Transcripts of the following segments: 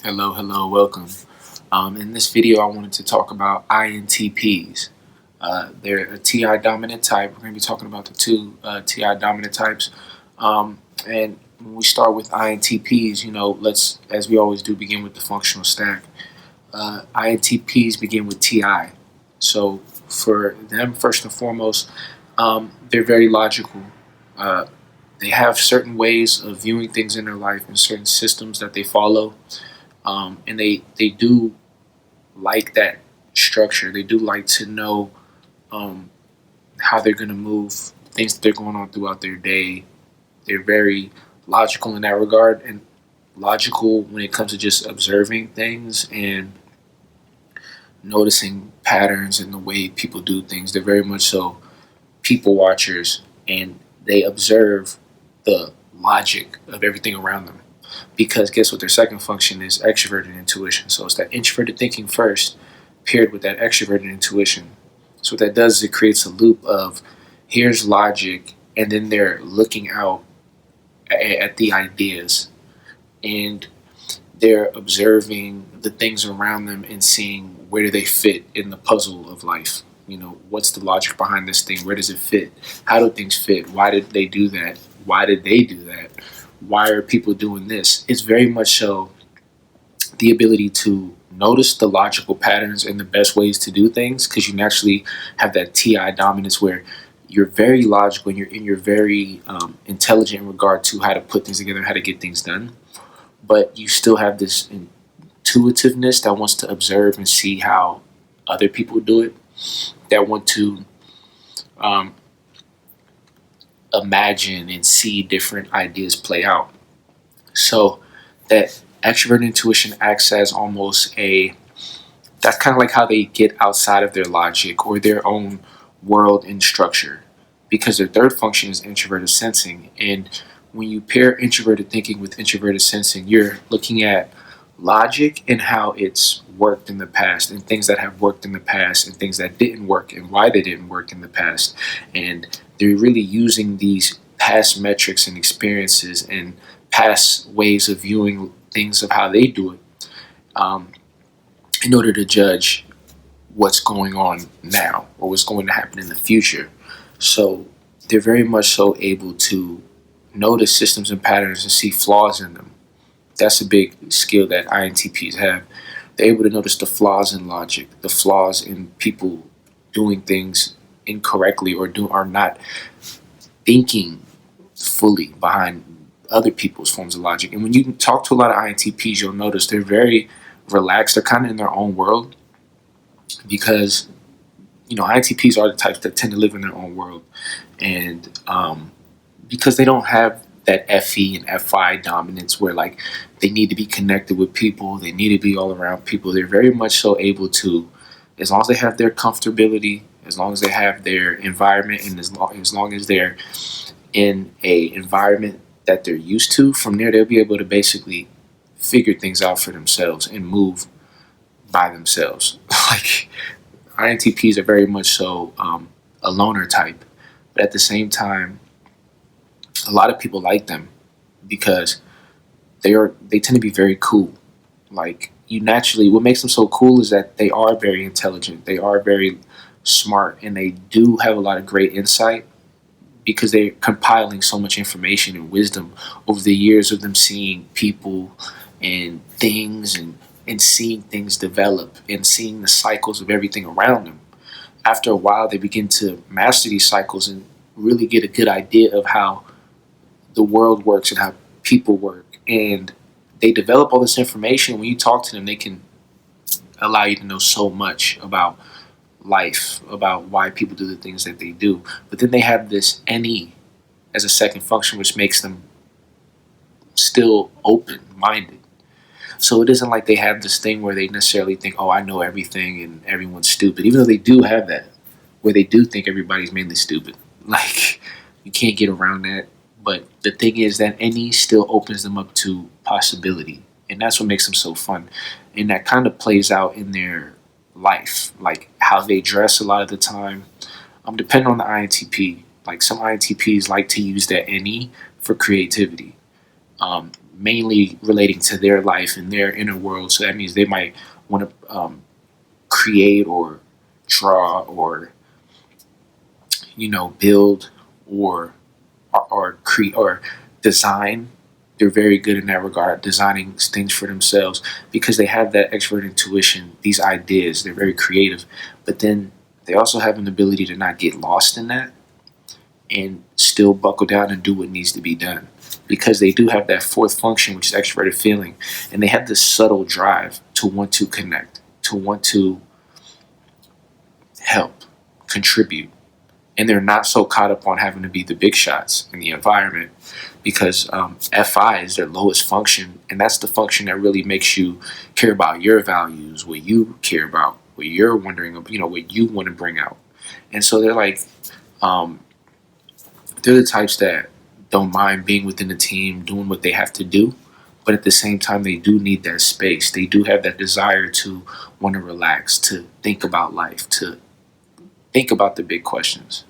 Hello, welcome. In this video, I wanted to talk about INTPs. They're a TI dominant type. We're going to be talking about the two TI dominant types. And when we start with INTPs, let's, as we always do, begin with the functional stack. INTPs begin with TI. So for them, first and foremost, they're very logical. Uh, they have certain ways of viewing things in their life and certain systems that they follow. And they do like that structure. They do like to know how they're going to move, things that they're going on throughout their day. They're very logical in that regard, and logical when it comes to just observing things and noticing patterns in the way people do things. They're very much so people watchers, and they observe the logic of everything around them. Because guess what? Their second function is extroverted intuition. So it's that introverted thinking first, paired with that extroverted intuition. So what that does is it creates a loop of here's logic, and then they're looking out at the ideas, and they're observing the things around them and seeing where do they fit in the puzzle of life. What's the logic behind this thing? Where does it fit? How do things fit? Why did they do that? Why did they do that? Why are people doing this? It's very much so the ability to notice the logical patterns and the best ways to do things, because you naturally have that TI dominance where you're very logical and you're very intelligent in regard to how to put things together, how to get things done. But you still have this intuitiveness that wants to observe and see how other people do it, that want to imagine and see different ideas play out. So that extrovert intuition acts as almost that's kind of like how they get outside of their logic or their own world and structure, because their third function is introverted sensing. And when you pair introverted thinking with introverted sensing, you're looking at logic and how it's worked in the past, and things that have worked in the past, and things that didn't work and why they didn't work in the past. And they're really using these past metrics and experiences and past ways of viewing things of how they do it, in order to judge what's going on now or what's going to happen in the future. So they're very much so able to notice systems and patterns and see flaws in them. That's a big skill that INTPs have. They're able to notice the flaws in logic, the flaws in people doing things incorrectly or are not thinking fully behind other people's forms of logic. And when you talk to a lot of INTPs, you'll notice they're very relaxed. They're kind of in their own world, because INTPs are the types that tend to live in their own world, and because they don't have that FE and FI dominance where like they need to be connected with people, they need to be all around people. They're very much so able to, as long as they have their comfortability, as long as they have their environment, and as long as they're in a environment that they're used to, from there they'll be able to basically figure things out for themselves and move by themselves. Like INTPs are very much so a loner type, but at the same time, a lot of people like them because they tend to be very cool. Like you naturally, what makes them so cool is that they are very intelligent, they are very smart, and they do have a lot of great insight because they're compiling so much information and wisdom over the years of them seeing people and things, and seeing things develop and seeing the cycles of everything around them. After a while, they begin to master these cycles and really get a good idea of how the world works and how people work. And they develop all this information. When you talk to them, they can allow you to know so much about life, about why people do the things that they do. But then they have this NE as a second function, which makes them still open-minded. So it isn't like they have this thing where they necessarily think, oh, I know everything and everyone's stupid, even though they do have that, where they do think everybody's mainly stupid. Like, you can't get around that. But the thing is that NE still opens them up to possibility. And that's what makes them so fun. And that kind of plays out in their life, like how they dress a lot of the time. Depending on the INTP, like some INTPs like to use that NE for creativity. mainly relating to their life and their inner world. So that means they might want to create or draw or build or create or design. They're very good in that regard, designing things for themselves because they have that expert intuition, these ideas. They're very creative, but then they also have an ability to not get lost in that and still buckle down and do what needs to be done because they do have that fourth function, which is extroverted feeling, and they have this subtle drive to want to connect, to want to help, contribute, and they're not so caught up on having to be the big shots in the environment because FI is their lowest function, and that's the function that really makes you care about your values, what you care about, what you're wondering, what you want to bring out. And so they're like, they're the types that don't mind being within the team, doing what they have to do, but at the same time, they do need that space. They do have that desire to want to relax, to think about life, to think about the big questions.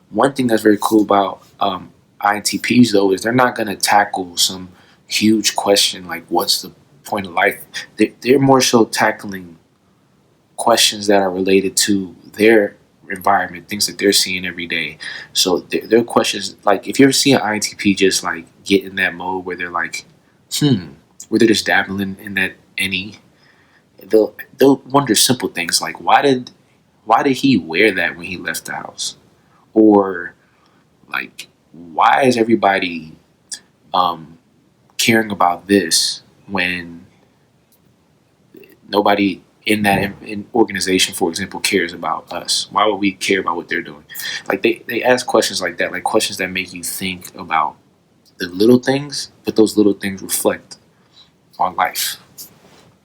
One thing that's very cool about INTPs, though, is they're not going to tackle some huge question like what's the point of life. They're more so tackling questions that are related to their environment, things that they're seeing every day. So their questions, like if you ever see an INTP just like get in that mode where they're like, where they're just dabbling in that any, they'll wonder simple things like why did he wear that when he left the house? Or like why is everybody caring about this when nobody in that organization, for example, cares about us? Why would we care about what they're doing? Like they ask questions like that, like questions that make you think about the little things, but those little things reflect on life.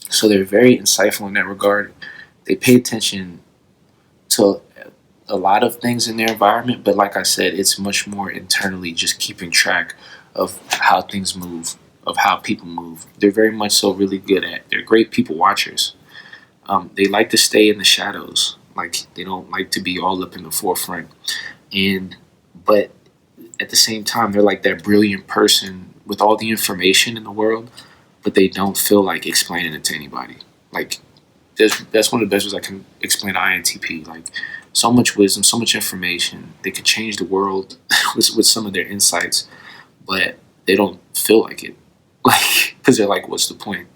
So they're very insightful in that regard. They pay attention to a lot of things in their environment, but like I said, it's much more internally just keeping track of how things move, of how people move. They're very much so really good at. They're great people watchers. They like to stay in the shadows, like they don't like to be all up in the forefront. And but at the same time, they're like that brilliant person with all the information in the world, but they don't feel like explaining it to anybody. Like that's one of the best ways I can explain INTP. Like so much wisdom, so much information. They could change the world with some of their insights, but they don't feel like it. Like because they're like, what's the point?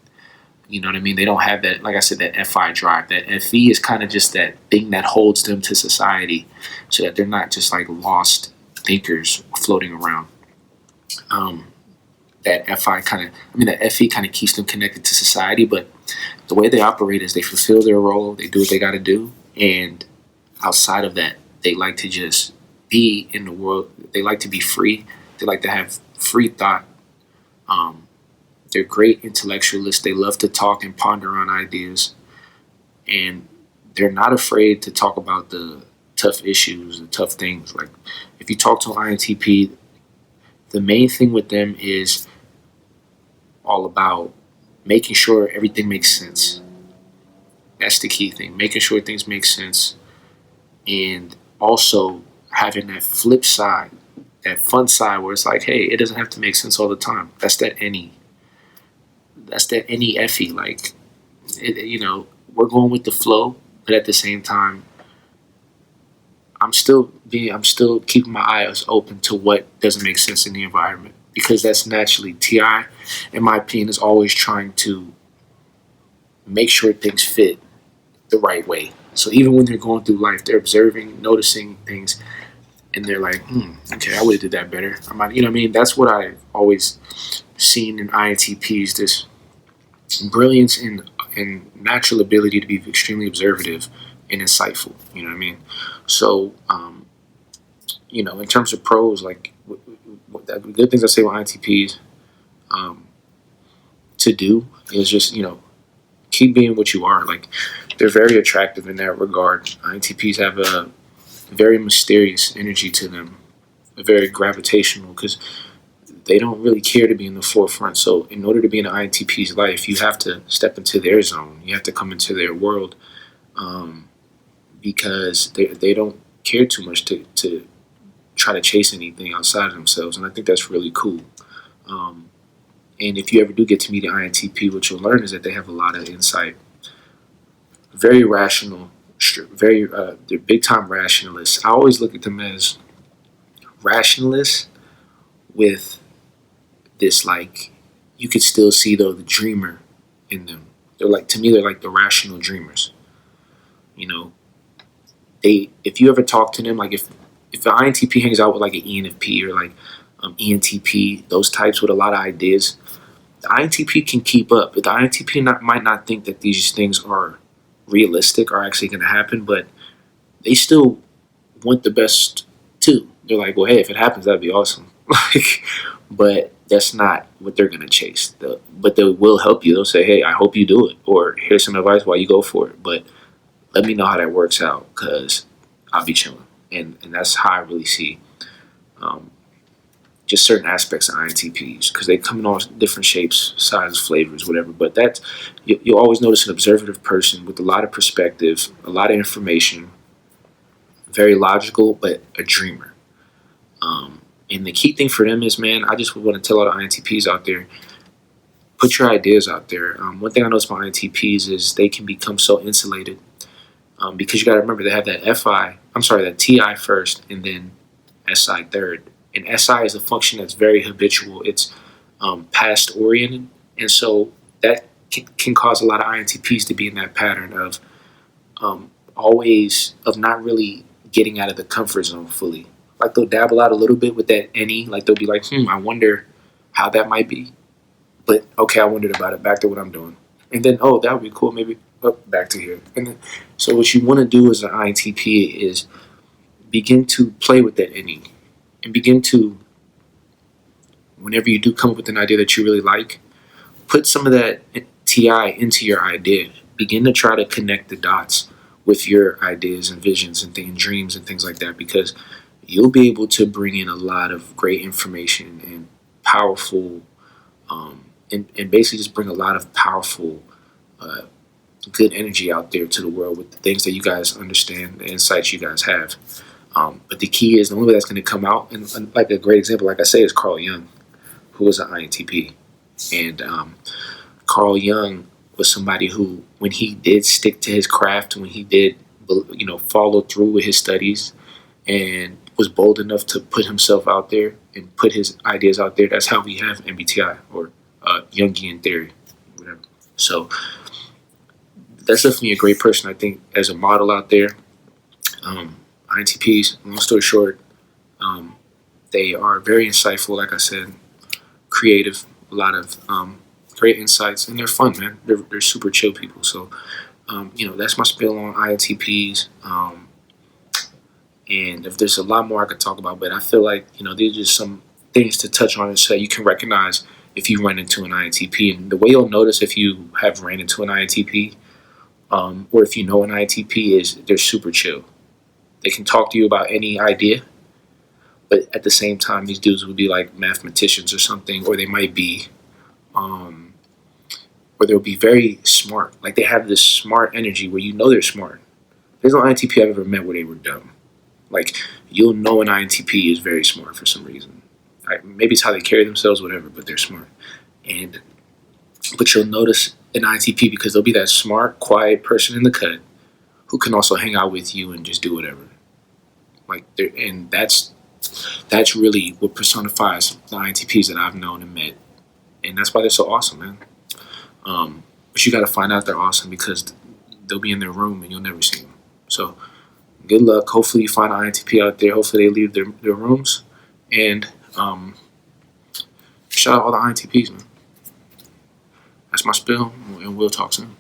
You know what I mean? They don't have that, like I said, that FI drive. That FE is kind of just that thing that holds them to society, so that they're not just like lost thinkers floating around. Um, that FI kind of, I mean, that FE kind of keeps them connected to society, but the way they operate is they fulfill their role, they do what they got to do, and outside of that, they like to just be in the world. They like to be free. They like to have free thought. Um, they're great intellectualists. They love to talk and ponder on ideas, and they're not afraid to talk about the tough issues, the tough things. Like if you talk to an INTP, the main thing with them is all about making sure everything makes sense. That's the key thing, making sure things make sense, and also having that flip side, that fun side where it's like, hey, it doesn't have to make sense all the time. That's that any FE. Like, we're going with the flow, but at the same time, I'm still keeping my eyes open to what doesn't make sense in the environment because that's naturally TI, in my opinion, is always trying to make sure things fit the right way. So even when they're going through life, they're observing, noticing things, and they're like, okay, I would have did that better. You know what I mean? That's what I always seen in INTPs, this brilliance and natural ability to be extremely observative and insightful. You know what I mean? So, in terms of pros, like the good things I say with INTPs to do is just, keep being what you are. Like, they're very attractive in that regard. INTPs have a very mysterious energy to them, very gravitational because they don't really care to be in the forefront. So in order to be in an INTP's life, you have to step into their zone. You have to come into their world because they don't care too much to try to chase anything outside of themselves. And I think that's really cool. Um, And if you ever do get to meet an INTP, what you'll learn is that they have a lot of insight, very rational, very they're big time rationalists. I always look at them as rationalists with this, like, you could still see though the dreamer in them. They're like, to me, they're like the rational dreamers. You know, they, if you ever talk to them, like if an INTP hangs out with like an ENFP or like ENTP, those types with a lot of ideas, the INTP can keep up. But the INTP might not think that these things are realistic or actually going to happen, but they still want the best too. They're like, well, hey, if it happens, that'd be awesome. Like, but that's not what they're going to chase. But they will help you. They'll say, hey, I hope you do it, or here's some advice while you go for it. But let me know how that works out, because I'll be chilling. And that's how I really see um, just certain aspects of INTPs, because they come in all different shapes, sizes, flavors, whatever. But that's, you'll always notice an observative person with a lot of perspective, a lot of information, very logical, but a dreamer. And the key thing for them is, man, I just want to tell all the INTPs out there, put your ideas out there. One thing I notice about INTPs is they can become so insulated, because you got to remember they have that TI first and then SI third. And SI is a function that's very habitual. It's past oriented. And so that can cause a lot of INTPs to be in that pattern of always, of not really getting out of the comfort zone fully. Like, they'll dabble out a little bit with that any, like they'll be like, I wonder how that might be. But okay, I wondered about it. Back to what I'm doing. And then, oh, that would be cool. Maybe back to here. And then, so what you want to do as an INTP is begin to play with that any, and begin to, whenever you do come up with an idea that you really like, put some of that TI into your idea. Begin to try to connect the dots with your ideas and visions and dreams and things like that, because you'll be able to bring in a lot of great information and powerful, and basically just bring a lot of powerful, good energy out there to the world with the things that you guys understand, the insights you guys have. But the key is, the only way that's going to come out, and like a great example, like I say, is Carl Jung, who was an INTP. And Carl Jung was somebody who, when he did stick to his craft, when he did, follow through with his studies, and was bold enough to put himself out there and put his ideas out there. That's how we have MBTI, or Jungian theory, whatever. So that's definitely a great person, I think, as a model out there. INTPs, long story short, they are very insightful, like I said, creative, a lot of great insights, and they're fun, man. They're super chill people. So, that's my spill on INTPs. And if there's a lot more I could talk about, but I feel like, these are just some things to touch on, and so you can recognize if you run into an INTP. And the way you'll notice if you have ran into an INTP, or if you know an INTP, is they're super chill. They can talk to you about any idea, but at the same time, these dudes would be like mathematicians or something, or they might be, or they'll be very smart. Like, they have this smart energy where they're smart. There's no INTP I've ever met where they were dumb. Like, you'll know an INTP is very smart for some reason. Maybe it's how they carry themselves, whatever, but they're smart. But you'll notice an INTP because they'll be that smart, quiet person in the cut who can also hang out with you and just do whatever. And that's really what personifies the INTPs that I've known and met, and that's why they're so awesome, man. But you got to find out they're awesome, because they'll be in their room and you'll never see them. So, good luck. Hopefully you find an INTP out there. Hopefully they leave their rooms. And shout out all the INTPs, man. That's my spill, and we'll talk soon.